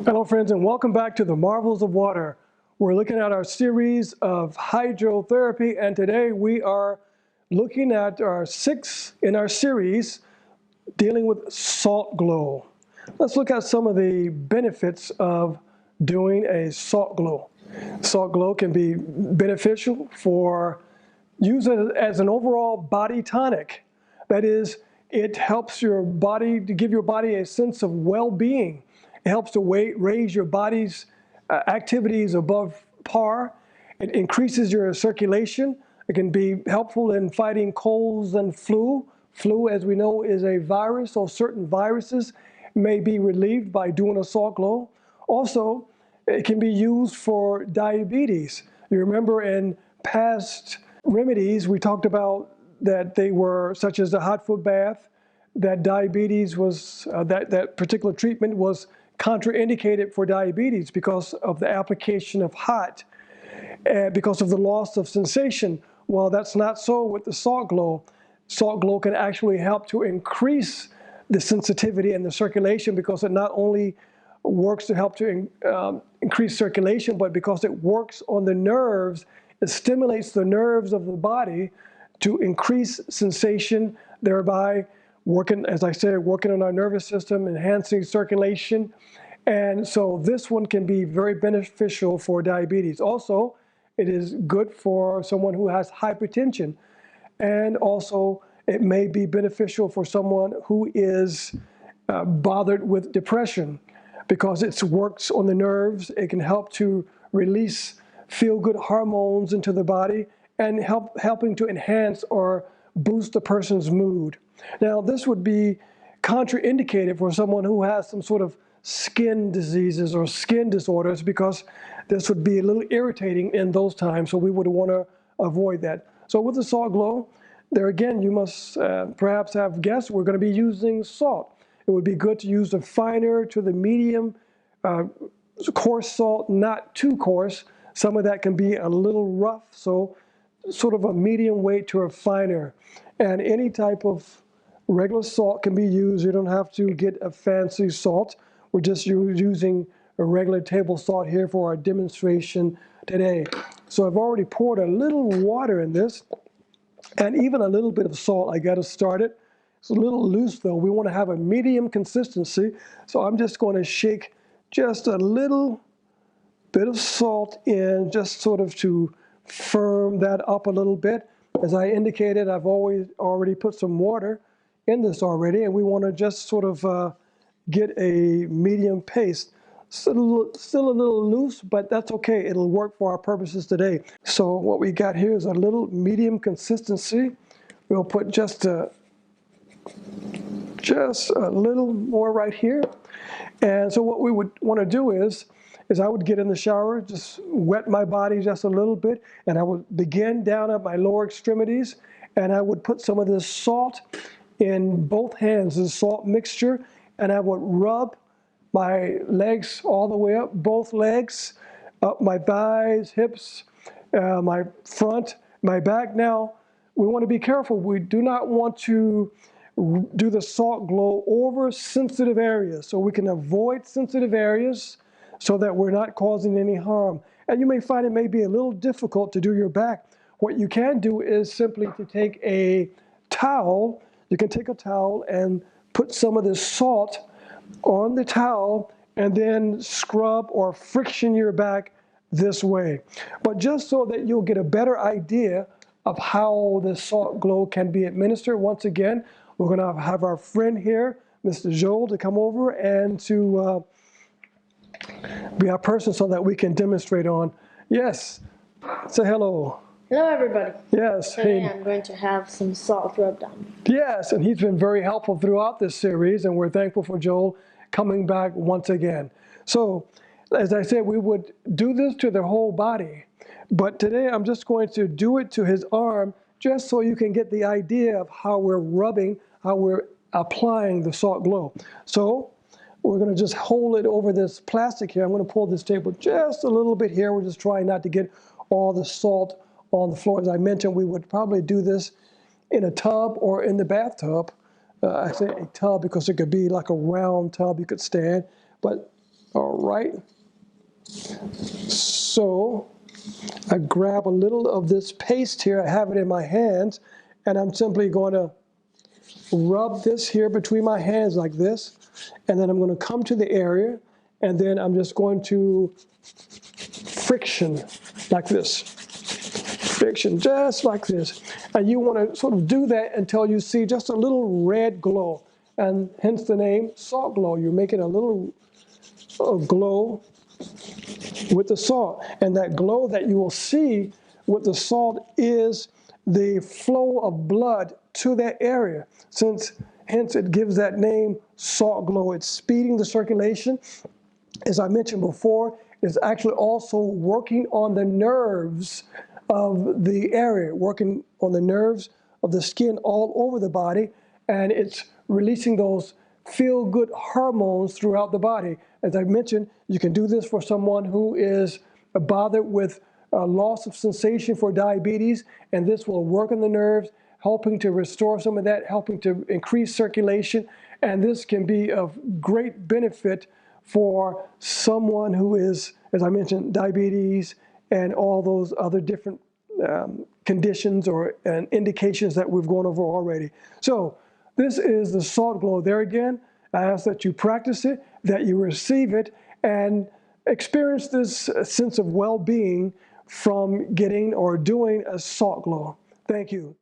Hello friends, and welcome back to the Marvels of Water. We're looking at our series of hydrotherapy, and today we are looking at our sixth in our series dealing with salt glow. Let's look at some of the benefits of doing a salt glow. Salt glow can be beneficial for use it as an overall body tonic. That is, it helps your body to give your body a sense of well-being. It helps to raise your body's activities above par. It increases your circulation. It can be helpful in fighting colds and flu. Flu, as we know, is a virus, so certain viruses may be relieved by doing a salt glow. Also, it can be used for diabetes. You remember in past remedies, we talked about that they were such as the hot foot bath, that diabetes was, that particular treatment was contraindicated for diabetes because of the application of hot, because of the loss of sensation. Well, that's not so with the salt glow. Salt glow can actually help to increase the sensitivity and the circulation because it not only works to help to increase circulation, but because it works on the nerves, it stimulates the nerves of the body to increase sensation, thereby working, as I said, working on our nervous system, enhancing circulation. And so this one can be very beneficial for diabetes. Also, it is good for someone who has hypertension. And also, it may be beneficial for someone who is bothered with depression because it works on the nerves. It can help to release feel-good hormones into the body and helping to enhance or boost the person's mood. Now, this would be contraindicated for someone who has some sort of skin diseases or skin disorders because this would be a little irritating in those times, so we would want to avoid that. So with the salt glow, there again, you must perhaps have guessed we're going to be using salt. It would be good to use the finer to the medium coarse salt, not too coarse. Some of that can be a little rough, so sort of a medium weight to a finer. And any type of regular salt can be used. You don't have to get a fancy salt. We're just using a regular table salt here for our demonstration today. So I've already poured a little water in this and even a little bit of salt. I got to start it. It's a little loose though. We want to have a medium consistency. So I'm just going to shake just a little bit of salt in, just sort of to firm that up a little bit. As I indicated, I've already put some water in this already, and we want to just sort of get a medium paste. Still a little loose, but that's okay. It'll work for our purposes today. So what we got here is a little medium consistency. We'll put just a little more right here. And so what we would want to do is I would get in the shower, just wet my body just a little bit, and I would begin down at my lower extremities, and I would put some of this salt in both hands, this salt mixture, and I would rub my legs all the way up, both legs, up my thighs, hips, my front, my back. Now, we want to be careful. We do not want to do the salt glow over sensitive areas, so we can avoid sensitive areas so that we're not causing any harm. And you may find it may be a little difficult to do your back. What you can do is simply to take a towel. You can take a towel and put some of this salt on the towel and then scrub or friction your back this way. But just so that you'll get a better idea of how the salt glow can be administered, once again, we're going to have our friend here, Mr. Joel, to come over and to be our person so that we can demonstrate on. Yes, say hello. Hello, everybody. Yes. Today I'm going to have some salt rubbed on me. Yes, and he's been very helpful throughout this series, and we're thankful for Joel coming back once again. So, as I said, we would do this to the whole body, but today I'm just going to do it to his arm, just so you can get the idea of how we're rubbing, how we're applying the salt glow. So, we're going to just hold it over this plastic here. I'm going to pull this table just a little bit here. We're just trying not to get all the salt on the floor. As I mentioned, we would probably do this in a tub or in the bathtub. I say a tub because it could be like a round tub you could stand. But All right. So I grab a little of this paste here. I have it in my hands, and I'm simply going to rub this here between my hands like this, and then I'm going to come to the area, and then I'm just going to friction like this. Friction just like this. And you want to sort of do that until you see just a little red glow, and hence the name salt glow. You're making a little glow with the salt, and that glow that you will see with the salt is the flow of blood to that area. Hence it gives that name salt glow. It's speeding the circulation. As I mentioned before, it's actually also working on the nerves of the area, working on the nerves of the skin all over the body, and it's releasing those feel-good hormones throughout the body. As I mentioned, you can do this for someone who is bothered with loss of sensation for diabetes, and this will work on the nerves, helping to restore some of that, helping to increase circulation, and this can be of great benefit for someone who is, as I mentioned, diabetes and all those other different conditions and indications that we've gone over already. So this is the salt glow. There again, I ask that you practice it, that you receive it, and experience this sense of well-being from getting or doing a salt glow. Thank you.